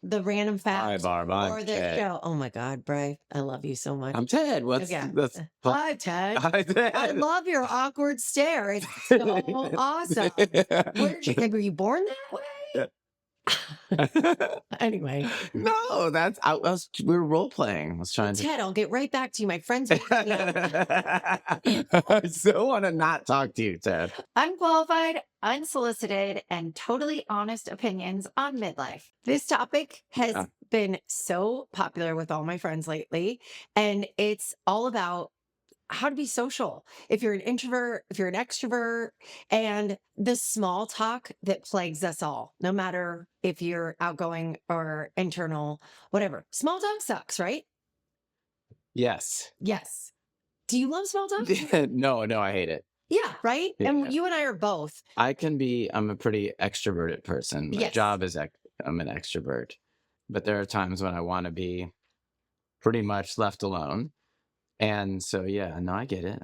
the random Hi, fact Barb. I'm or the Ted. show. Oh my God, Bri, I love you so much. I'm Ted. Yeah. That's Hi, Ted. Hi, I Ted. love your awkward stare. It's so awesome. Were you born that way? Anyway, No, we were role playing. I was trying to. Ted, I'll get right back to you. My friends want to know. I so want to not talk to you, Ted. Unqualified, unsolicited, and totally honest opinions on midlife. This topic has Yeah. been so popular with all my friends lately, and it's all about how to be social. If you're an introvert, if you're an extrovert, and the small talk that plagues us all, no matter if you're outgoing or internal, whatever. Small talk sucks, right? Yes. Yes. Do you love small talk? No, I hate it. Yeah, right? Yeah. And you and I are both. I'm a pretty extroverted person. My Yes. job is I'm an extrovert, but there are times when I want to be pretty much left alone. And so, yeah, no, I get it.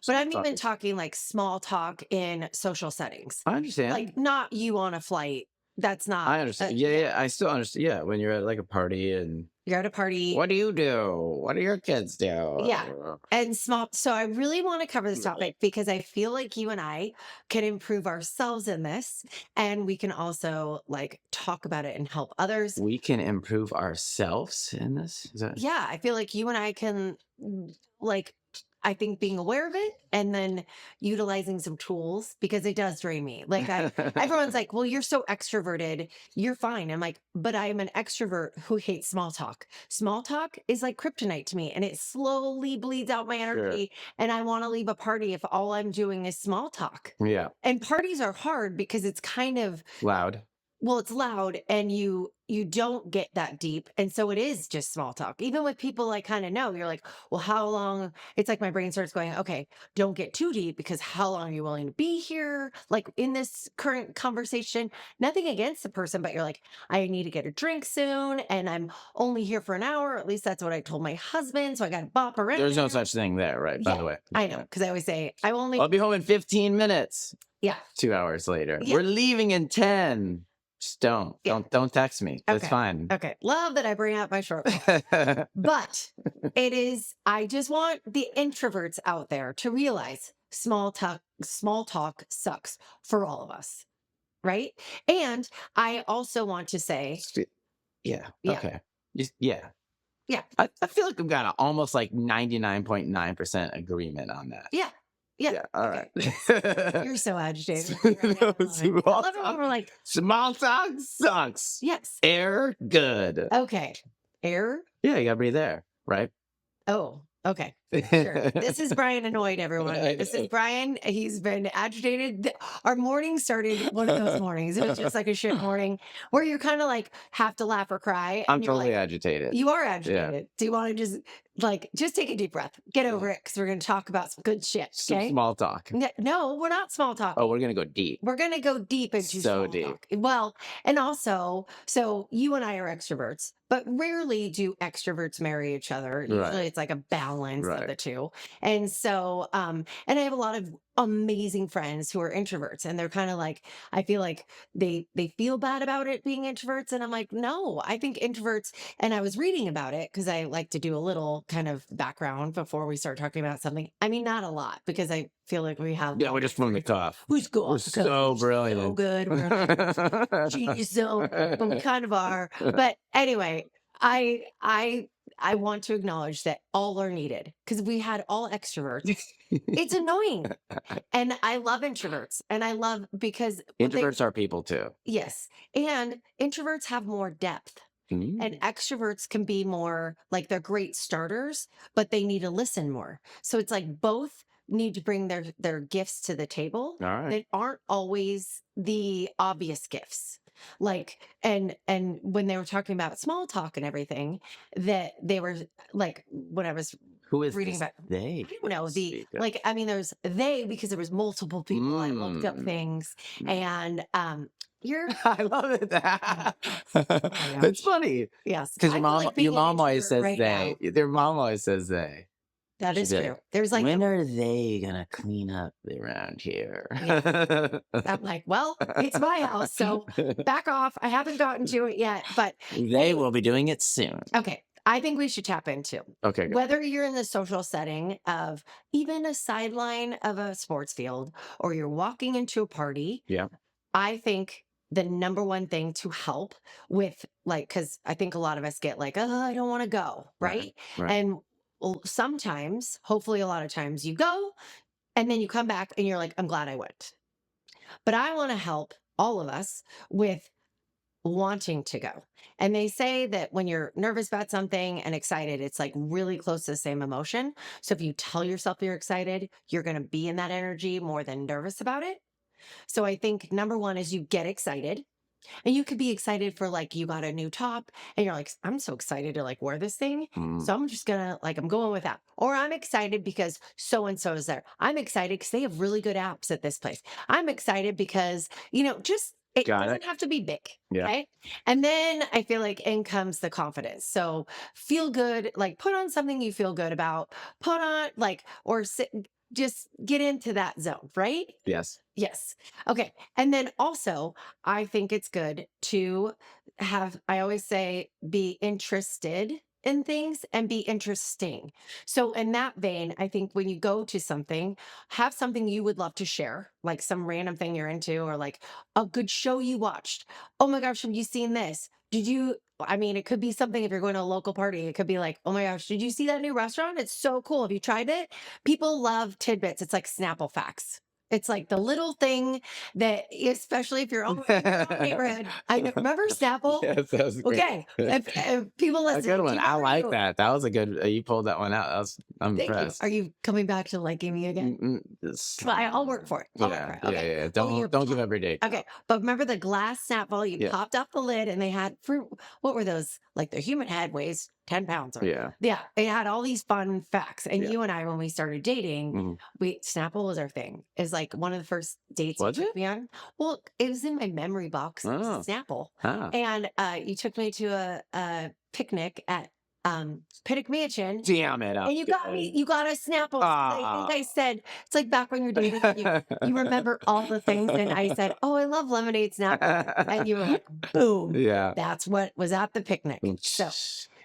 But I'm even talking like small talk in social settings. I understand. Like not you on a flight. That's not. I understand. Yeah, I still understand. Yeah, when you're at like a party and You're at a party. what do you do? What do your kids do? Yeah. And small. So I really want to cover this topic because I feel like you and I can improve ourselves in this, and we can also like talk about it and help others. We can improve ourselves in this. Is that? Yeah, I feel like you and I can like I think being aware of it and then utilizing some tools because it does drain me. Like everyone's like, well, you're so extroverted. You're fine. I'm like, but I'm an extrovert who hates small talk. Small talk is like kryptonite to me and it slowly bleeds out my energy. Sure. And I want to leave a party if all I'm doing is small talk. Yeah. And parties are hard because it's kind of loud. Well, it's loud and you don't get that deep. And so it is just small talk. Even with people I kind of know, you're like, well, how long? It's like my brain starts going, okay, don't get too deep because how long are you willing to be here? Like in this current conversation, nothing against the person, but you're like, I need to get a drink soon and I'm only here for an hour. At least that's what I told my husband. So I got to bop around. There's no such thing there, right? By the way. I know. Because I always say, I'll be home in 15 minutes. Yeah. 2 hours later. Yeah. We're leaving in 10. Just don't text me. That's fine. Okay. Love that I bring out my short. But I just want the introverts out there to realize small talk sucks for all of us. Right. And I also want to say. Yeah. Okay. Yeah. Yeah. I feel like I've got almost like 99.9% agreement on that. Yeah. Yeah. All right. You're so agitated. No, I love it when we're like, small talk sucks. Yes. Air, good. Okay. Air? Yeah, you gotta breathe air, right? Oh, okay. Sure. This is Bryan annoyed, everyone. This is Bryan. He's been agitated. Our morning started one of those mornings. It was just like a shit morning where you kind of like have to laugh or cry. I'm totally agitated. You are agitated. Yeah. Do you want to just take a deep breath, get over it, because we're going to talk about some good shit. Okay? Some small talk. No, we're not small talk. Oh, we're going to go deep. We're going to go deep into so small deep. Talk. Well, and also, so you and I are extroverts, but rarely do extroverts marry each other. Usually it's like a balance of the two. And so, and I have a lot of amazing friends who are introverts and they're kind of like, I feel like they feel bad about it being introverts. And I'm like, no, I think introverts, and I was reading about it because I like to do a little kind of background before we start talking about something. I mean, not a lot because I feel like we have. Yeah, we're just from the cuff. We're so brilliant. So good. We're genius zone, but we kind of are. But anyway, I want to acknowledge that all are needed because we had all extroverts. It's annoying. And I love introverts. And I love because introverts are people too. Yes. And introverts have more depth. And extroverts can be more like they're great starters, but they need to listen more. So it's like both need to bring their gifts to the table. All right. That aren't always the obvious gifts. Like, and when they were talking about small talk and everything, that they were like, when I was reading about they, I don't know, there's they because there was multiple people. I looked up things and I love it. It's funny. Yes. Because your mom always says they. Their mom always says they. That She'd is be true. like, There's like, when are they gonna clean up around here? yeah. I'm like, well, it's my house, so back off. I haven't gotten to it yet, but They will be doing it soon. okay. I think we should tap into Okay, good. whether you're in the social setting of even a sideline of a sports field or you're walking into a party. Yeah. I think the number one thing to help with, like, because I think a lot of us get like, oh, I don't want to go. Right. Right. And well, sometimes, hopefully, a lot of times you go and then you come back and you're like, I'm glad I went. But I want to help all of us with wanting to go. And they say that when you're nervous about something and excited, it's like really close to the same emotion. So if you tell yourself you're excited, you're going to be in that energy more than nervous about it. So I think number one is you get excited. And you could be excited for like you got a new top and you're like, I'm so excited to like wear this thing. Mm. So I'm just gonna like I'm going with that. Or I'm excited because so and so is there. I'm excited because they have really good apps at this place. I'm excited because, just it Got doesn't it. have to be big. Yeah. Okay. And then I feel like in comes the confidence. So feel good, like put on something you feel good about, put on like or sit just get into that zone, right? Yes. Yes. Okay. And then also, I think it's good to I always say, be interested in things and be interesting. So, in that vein, I think when you go to something, have something you would love to share, like some random thing you're into, or like a good show you watched. Oh my gosh, have you seen this? Did you? I mean, it could be something if you're going to a local party. It could be like, oh my gosh, did you see that new restaurant? It's so cool. Have you tried it? People love tidbits. It's like Snapple facts. It's like the little thing that, especially if you're all in your own neighborhood. I know, remember Snapple? Yes, that was great. Okay, if people A good listen, do one. you I remember like you? that. That was a good. You pulled that one out. I'm Thank you. Are impressed. you coming back to liking me again? Well, I'll work for it. I'll work for Yeah, it. yeah, Okay. yeah. Oh, you Don't give every day. okay. But remember the glass Snapple? You Yeah, popped off the lid, and they had for what were those? Like the human head weighs 10 pounds, or yeah, yeah, it had all these fun facts. And yeah. you and I, when we started dating, Mhm. we Snapple was our thing. Is like one of the first dates you Was took it? me on. Well, it was in my memory box, Oh, Snapple, ah. and you took me to a picnic at Pinnock Mansion. Damn it! And you got a Snapple. 'Cause I think Ah. I said, it's like back when you're dating, and you remember all the things. And I said, oh, I love lemonade Snapple. And you were like, boom, Yeah. that's what was at the picnic. So,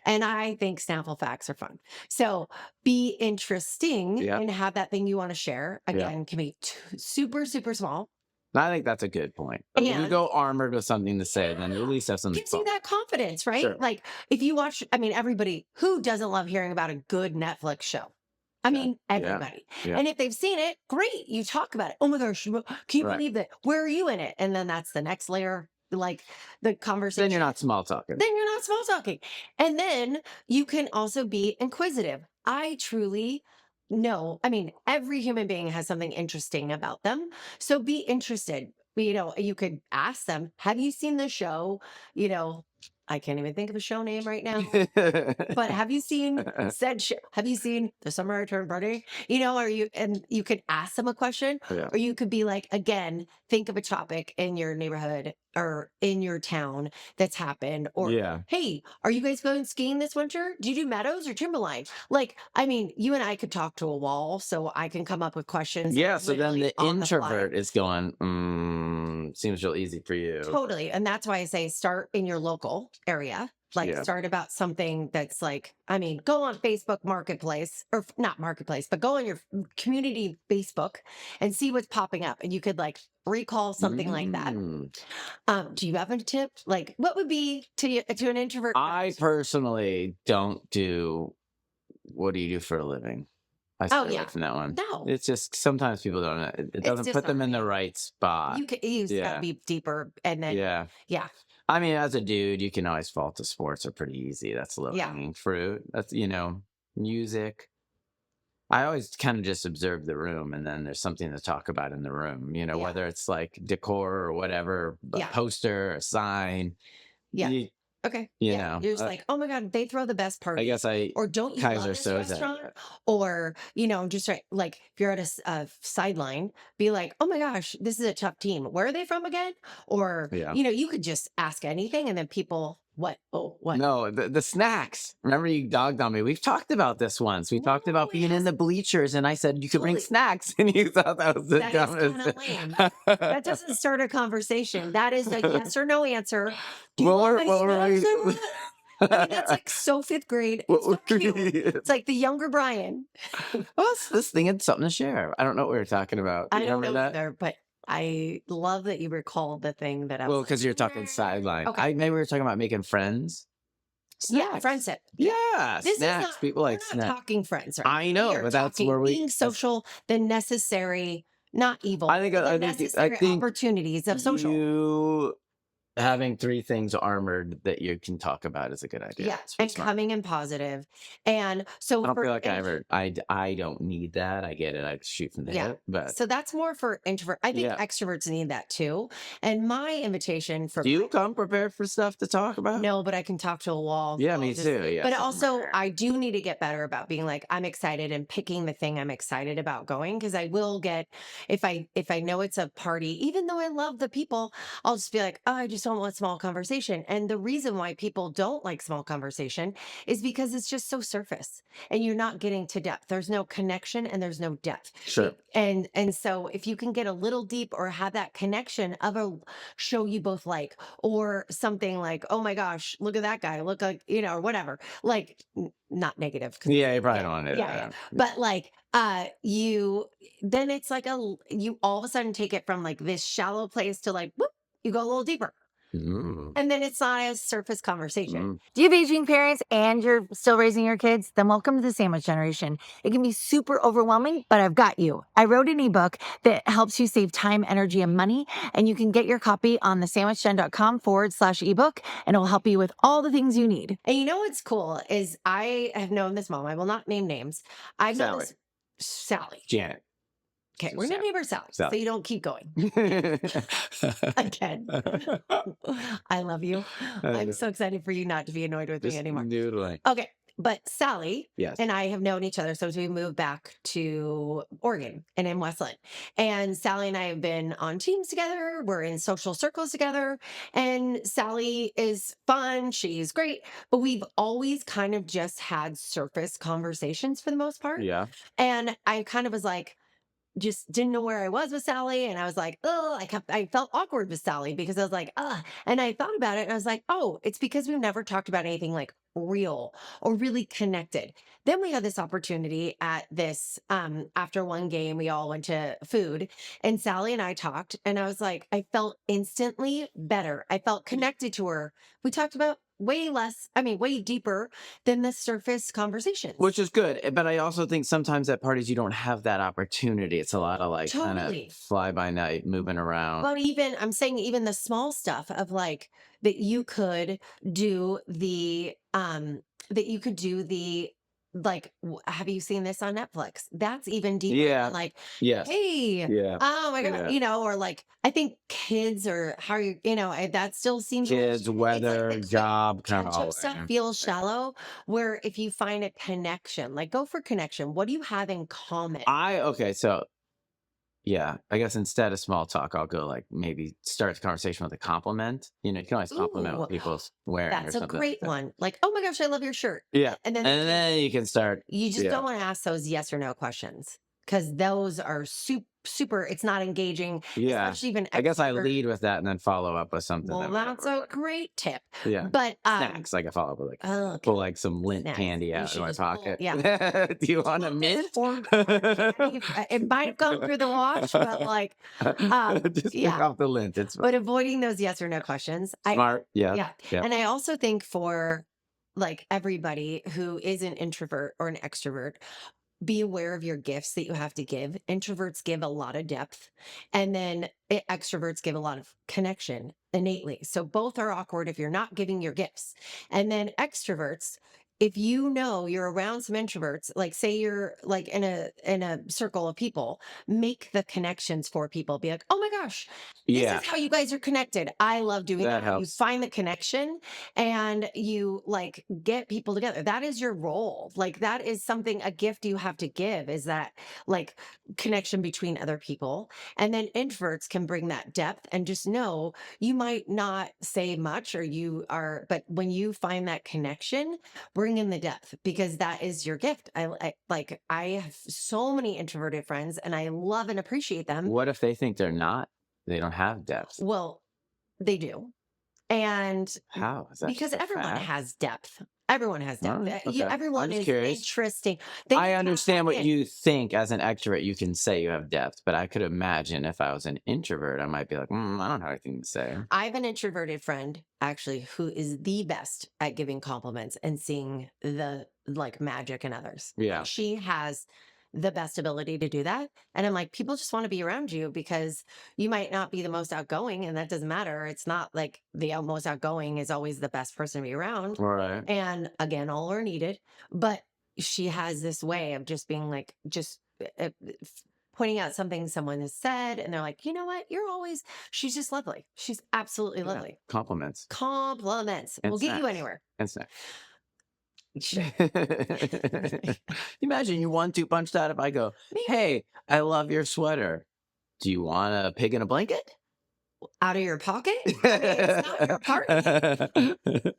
and I think Snapple facts are fun. So be interesting Yeah. and have that thing you want to share. Yeah. Again, can be super, super small. I think that's a good point. If you And go armored with something to say, then at least have something gives you fun. that confidence, right? Sure. Like if you watch, I mean, everybody who doesn't love hearing about a good Netflix show? I Yeah. mean, Yeah. everybody. Yeah. And if they've seen it, great. You talk about it. Oh my gosh, can you Right. believe that? Where are you in it? And then that's the next layer, like the conversation. Then you're not small talking. Then you're not small talking. And then you can also be inquisitive. I truly know, I mean, every human being has something interesting about them. So be interested. You could ask them, have you seen the show? You know, I can't even think of a show name right now. But have you seen said show? Have you seen The Summer I Turned Pretty? And you could ask them a question, Yeah. or you could be like, again, think of a topic in your neighborhood or in your town that's happened. Or, Yeah. hey, are you guys going skiing this winter? Do you do meadows or timberline? Like, I mean, you and I could talk to a wall, so I can come up with questions. Yeah. So then literally the on the fly. introvert is going, seems real easy for you. Totally. And that's why I say start in your local area. Like Yeah. start about something that's like, I mean, go on Facebook Marketplace or not Marketplace, but go on your community Facebook and see what's popping up. And you could like recall something like that. Mm. Do you have a tip? Like what would be to an introvert? I personally don't do, what do you do for a living? I stay away yeah. from that one. No. It's just sometimes people don't. It doesn't just put them not in the right. right spot. You just Yeah. gotta be deeper and then Yeah. I mean, as a dude, you can always fall to sports are pretty easy. That's low hanging fruit. That's music. I always kind of just observe the room, and then there's something to talk about in the room. Whether it's like decor or whatever, a poster, a sign. Yeah. Okay. You're just like, oh my God, they throw the best party. I guess or don't you love this restaurant? Or, just right, like if you're at a sideline, be like, oh my gosh, this is a tough team. Where are they from again? Or, you could just ask anything and then people What? Oh, what? No, the snacks. Remember you dogged on me. We've talked about this once. We talked about No, being in the bleachers, and I said you could bring totally. snacks, and you thought that was the That is kind dumbest. of lame. That doesn't start a conversation. That is a yes or no answer. Do you What want were my what were snacks or we? what? I mean, that's like so fifth grade. What It's so were cute. we? It's like the younger Bryan. Us this thing had something to share. I don't know what we were talking about. I You don't remember know that? either, but I love that you recalled the thing that I was Well, like, because you're talking "Nah." sideline. Okay. I maybe we were talking about making friends. Yeah, Snacks. friendship. Yeah, This is snacks. not, People we're like not snacks. talking friends, right? I We know, are but that's talking where being social, the necessary, not evil, I think but the I necessary think opportunities of social. you having 3 things armored that you can talk about is a good idea. Yeah, It's pretty and smart. coming in positive. And so I don't for feel like I don't need that. I get it. I shoot from the yeah. hip, but So that's more for introvert. I think yeah. extroverts need that too. And my invitation for Do you come prepared for stuff to talk about? no, but I can talk to a wall. Yeah, I'll me just too. Yeah. but also I do need to get better about being like, I'm excited and picking the thing I'm excited about going. Cause I will get if I know it's a party, even though I love the people, I'll just be like, oh, I just don't want small conversation. And the reason why people don't like small conversation is because it's just so surface and you're not getting to depth. There's no connection and there's no depth. Sure. And so if you can get a little deep or have that connection of a show you both like, or something like, oh my gosh, look at that guy, look like, or whatever, like not negative. Yeah, you probably Yeah, don't want to do yeah, yeah. that. But like, you, then it's like you all of a sudden take it from like this shallow place to like, whoop, you go a little deeper. Mm. And then it's not a surface conversation. Mm. Do you have aging parents and you're still raising your kids? Then welcome to the sandwich generation. It can be super overwhelming, but I've got you. I wrote an ebook that helps you save time, energy, and money. And you can get your copy on thesandwichgen.com/ebook, and it will help you with all the things you need. And you know what's cool is I have known this mom. I will not name names. I've known this Sally. Janet. Okay, we're gonna name her Sally, so you don't keep going. Again, I love you. I'm so excited for you not to be annoyed with me anymore. Noodling. Okay, but Sally Yes. and I have known each other since we moved back to Oregon and in Westland. And Sally and I have been on teams together. We're in social circles together. And Sally is fun. She's great. But we've always kind of just had surface conversations for the most part. Yeah. And I kind of was like, just didn't know where I was with Sally. And I was like, oh, I felt awkward with Sally because I was like, and I thought about it and I was like, oh, it's because we've never talked about anything like real or really connected. Then we had this opportunity at this, after one game, we all went to food and Sally and I talked and I was like, I felt instantly better. I felt connected to her. We talked about way deeper than the surface conversations. Which is good. But I also think sometimes at parties you don't have that opportunity. It's a lot of like kind Totally. of fly by night, moving around. But I'm saying even the small stuff of like that you could do like, have you seen this on Netflix? That's even deeper. Yeah. Like, Yes. hey, Yeah. oh my God, Yeah. or like, I think kids or how you, that still seems Kids, it's like weather, the quick job, kind of catch all up stuff that. feels shallow. Where if you find a connection, like go for connection. What do you have in common? Okay, so yeah, I guess instead of small talk, I'll go like maybe start the conversation with a compliment. You can always compliment Ooh, what people's wearing or that's a something. great one. Like, oh my gosh, I love your shirt. Yeah. And then you can start. you just Yeah. don't want to ask those yes or no questions because those are super, it's not engaging. Yeah. Especially even I guess I extrovert. lead with that and then follow up with something. Well, that's a great tip. Yeah. But snacks. I can follow up with like okay. pull like some lint Snacks. candy You out should of my just pull- pocket. yeah. Do you want a mint? It might have gone through the wash, but like, Just pick yeah. off the lint. It's but avoiding those yes or no questions. smart. Yeah. Yeah. And I also think for like everybody who is an introvert or an extrovert, be aware of your gifts that you have to give. Introverts give a lot of depth, and then extroverts give a lot of connection innately. So both are awkward if you're not giving your gifts. And then extroverts, if you know you're around some introverts, like say you're like in a circle of people, make the connections for people. Be like, oh my gosh, this Yeah, is how you guys are connected. I love doing that that. You helps. find the connection and you like get people together. That is your role. Like that is something, a gift you have to give, is that like connection between other people. And then introverts can bring that depth and just know you might not say much or you are, but when you find that connection, bring in the depth because that is your gift. I have so many introverted friends and I love and appreciate them. What if they think they don't have depth? Well, they do. And How? Is that because just a everyone fact? has depth. Everyone has All depth. right, okay. I'm Everyone just is curious. interesting. I understand what you think as an extrovert. You can say you have depth, but I could imagine if I was an introvert, I might be like, I don't have anything to say. I have an introverted friend actually who is the best at giving compliments and seeing the like magic in others. Yeah. Like, she has the best ability to do that. And I'm like, people just want to be around you because you might not be the most outgoing, and that doesn't matter. It's not like the most outgoing is always the best person to be around. All right. And again, all are needed. But she has this way of just being like, just pointing out something someone has said, and they're like, you know what? She's just lovely. She's absolutely Yeah. lovely. Compliments. Compliments And will get you snacks. anywhere. And snacks. Sure. Imagine you 1-2 punch that if I go, hey, I love your sweater. Do you want a pig in a blanket? Out of your pocket? I mean, it's not your party.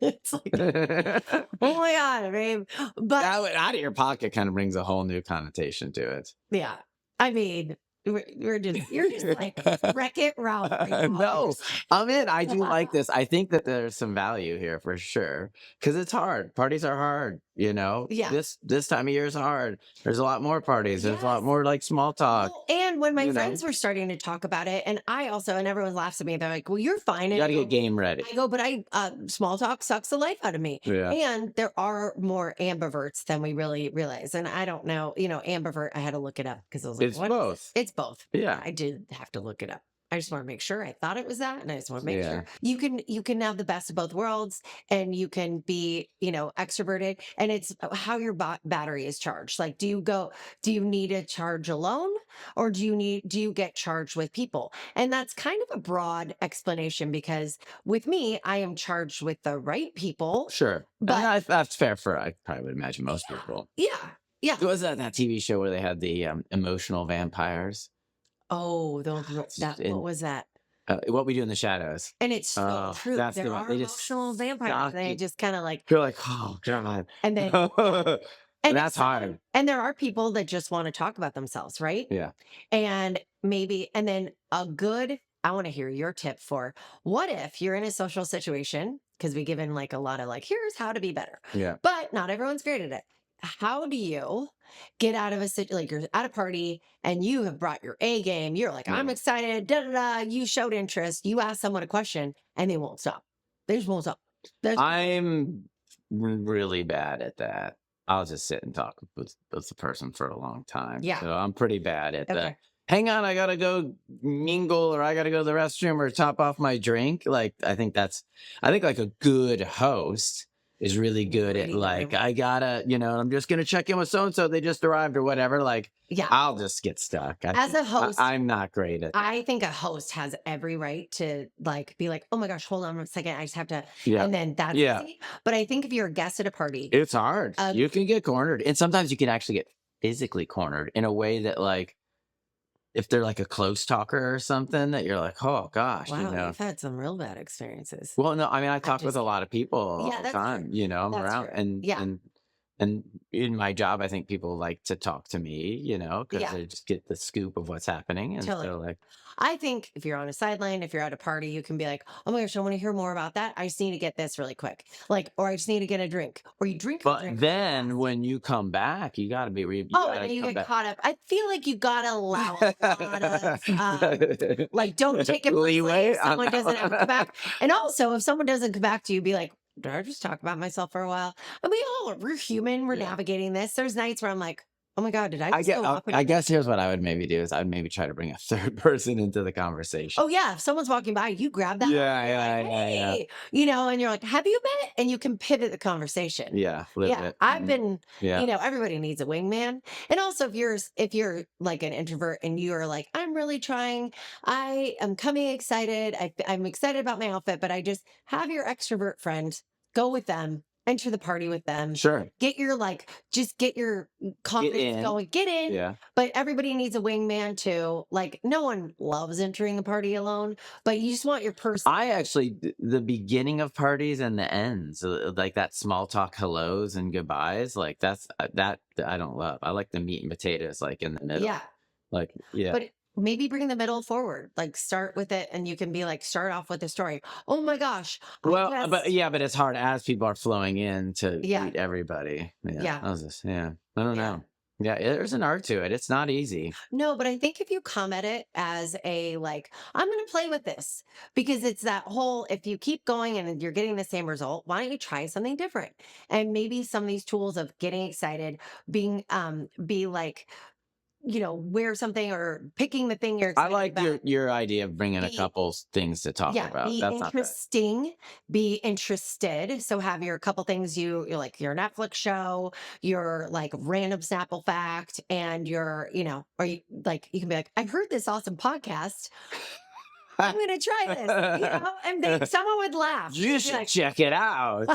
It's like, oh my God, babe. But Out of your pocket kind of brings a whole new connotation to it. yeah, I mean, you're just like Wreck-It Ralph. No, I'm in. I do like this. I think that there's some value here for sure because it's hard. Parties are hard, you know. Yeah. This time of year is hard. There's a lot more parties. There's a lot Yes. more like small talk. Well, and when my you know. friends were starting to talk about it, and everyone laughs at me. They're like, "Well, you're fine." You got to get game ready. I go, but small talk sucks the life out of me. Yeah. And there are more ambiverts than we really realize. And I don't know, ambivert. I had to look it up because I was like, It's what? both. It's both. Yeah. I did have to look it up. I just want to make sure. I thought it was that, and I just want to make Yeah. sure you can have the best of both worlds, and you can be, extroverted, and it's how your battery is charged. Like, do you need to charge alone, or do you get charged with people? And that's kind of a broad explanation because with me, I am charged with the right people. Sure. But that's fair I probably would imagine most people. yeah. Yeah. What was that TV show where they had the emotional vampires? Oh, what was that? What We Do in the Shadows. And it's so true. That's There the one. are They just emotional vampires. They just kind of like, you're like, oh God. and then And that's hard. And there are people that just want to talk about themselves, right? Yeah. And then I want to hear your tip for what if you're in a social situation, because we given like a lot of like, here's how to be better. Yeah. But not everyone's great at it. How do you get out of like you're at a party and you have brought your A game? You're like, I'm excited, da da da. You showed interest. You ask someone a question and they won't stop. They just won't stop. I'm really bad at that. I'll just sit and talk with the person for a long time. Yeah. So I'm pretty bad at that. Hang on, I gotta go mingle, or I gotta go to the restroom, or top off my drink. Like I think like a good host is really good at like, I gotta, I'm just gonna check in with so and so, they just arrived or whatever. Like, I'll just get stuck. As a host, I'm not great at that. I think a host has every right to like be like, oh my gosh, hold on a second, I just have to, Yeah. and then that's easy. But I think if you're a guest at a party, it's hard. You can get cornered, and sometimes you can actually get physically cornered in a way that like, if they're like a close talker or something, that you're like, oh gosh, wow, you've had some real bad experiences. Well, no, I mean, I talk with a lot of people all the time. True. I'm that's around, true. and in my job, I think people like to talk to me, because they just get the scoop of what's happening, and Totally. so like, I think if you're on a sideline, if you're at a party, you can be like, oh my gosh, I want to hear more about that. I just need to get this really quick. Like, or I just need to get a drink, or you drink. But then when you come back, you got to be. And then you get caught up. I feel like you got to allow a lot of, like, don't take it leeway. If someone doesn't have to come back. And also, if someone doesn't come back to you, be like, did I just talk about myself for a while? And we're human. We're navigating this. There's nights where I'm like, Oh my God, did I just go off? I guess here's what I would maybe do is I'd maybe try to bring a third person into the conversation. Oh yeah, if someone's walking by, you grab that. Yeah. Hey, and you're like, have you met? And you can pivot the conversation. Yeah, flip Yeah, it. I've been, Yeah. everybody needs a wingman. And also if you're like an introvert and you are like, I'm really trying, I am coming excited. I'm excited about my outfit, but I just have your extrovert friend, go with them, enter the party with them. Sure. Get your just get your confidence going. Get in. Yeah. But everybody needs a wingman too. Like no one loves entering a party alone, but you just want your person. I actually, the beginning of parties and the ends, like that small talk hellos and goodbyes, like that I don't love. I like the meat and potatoes, like in the middle. Yeah. Like, yeah. But maybe bring the middle forward. Like start with it and you can be like, start off with a story. Oh my gosh. Well, but it's hard as people are flowing in to meet everybody. Yeah. I don't know. Yeah, there's an art to it. It's not easy. No, but I think if you come at it as a like, I'm going to play with this because it's that whole, if you keep going and you're getting the same result, why don't you try something different? And maybe some of these tools of getting excited, be like, wear something or picking the thing you're excited I like about. your idea of bringing a couple things to talk about. Be That's interesting, be interested. So have your couple things you're like your Netflix show, your like random Snapple fact, and your, or you like you can be like, I heard this awesome podcast. I'm gonna try this, and someone would laugh. You should check it out.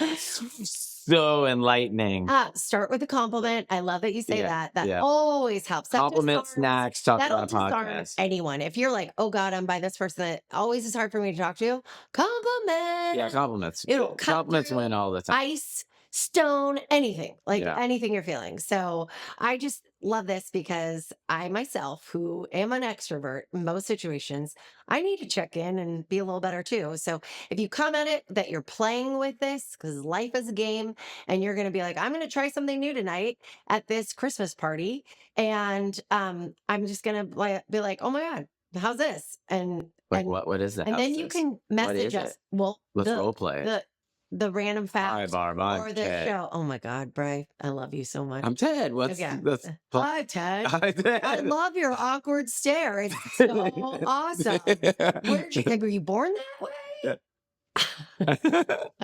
So enlightening. Start with a compliment. I love that you say that. That yeah. always helps. Compliment, snacks, talk about a podcast. Anyone. If you're like, oh God, I'm by this person that always is hard for me to talk to, compliment. Yeah, compliments. Compliments win all the time. Ice, stone, anything, anything you're feeling. So I just love this because I myself, who am an extrovert in most situations, I need to check in and be a little better too. So if you come at it that you're playing with this, because life is a game, and you're going to be like, I'm going to try something new tonight at this Christmas party, and I'm just going to be like, oh my God, how's this? And what is that? And then you can message us. Well, let's role play the random fact or the show. Oh my God, Bryan, I love you so much. I'm Ted. Hi, Ted. Hi, Ted. I love your awkward stare. It's so awesome. Were you born that way?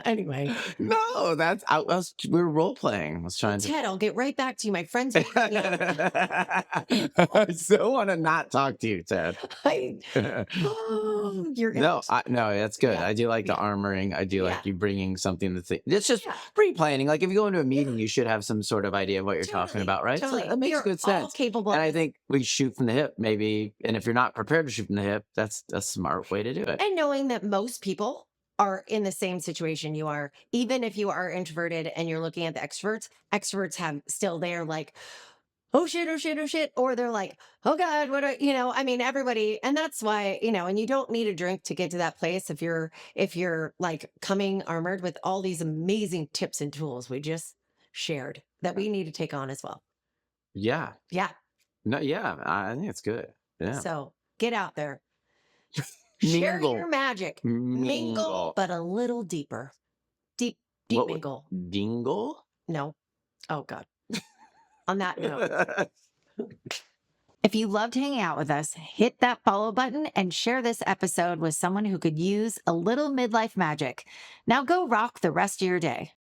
Anyway, no, we're role playing. I was trying to. Ted, I'll get right back to you. My friends. I so want to not talk to you, Ted. No, that's good. I do like the armoring. I do like you bringing something that's it's just pre-planning. Like if you go into a meeting, you should have some sort of idea of what you're talking about, right? Totally. So that makes good sense. Capable. And I think we shoot from the hip, maybe. And if you're not prepared to shoot from the hip, that's a smart way to do it. And knowing that most people are in the same situation you are, even if you are introverted and you're looking at the extroverts have still they're like, oh shit, oh shit, oh shit. Or they're like, oh God, everybody. And that's why, and you don't need a drink to get to that place if you're like coming armored with all these amazing tips and tools we just shared that we need to take on as well. Yeah. Yeah. No, yeah. I think it's good. Yeah. So get out there. Share your magic. Mingle, but a little deeper. Deep mingle. Dingle? No. Oh, God. On that note. If you loved hanging out with us, hit that follow button and share this episode with someone who could use a little midlife magic. Now go rock the rest of your day.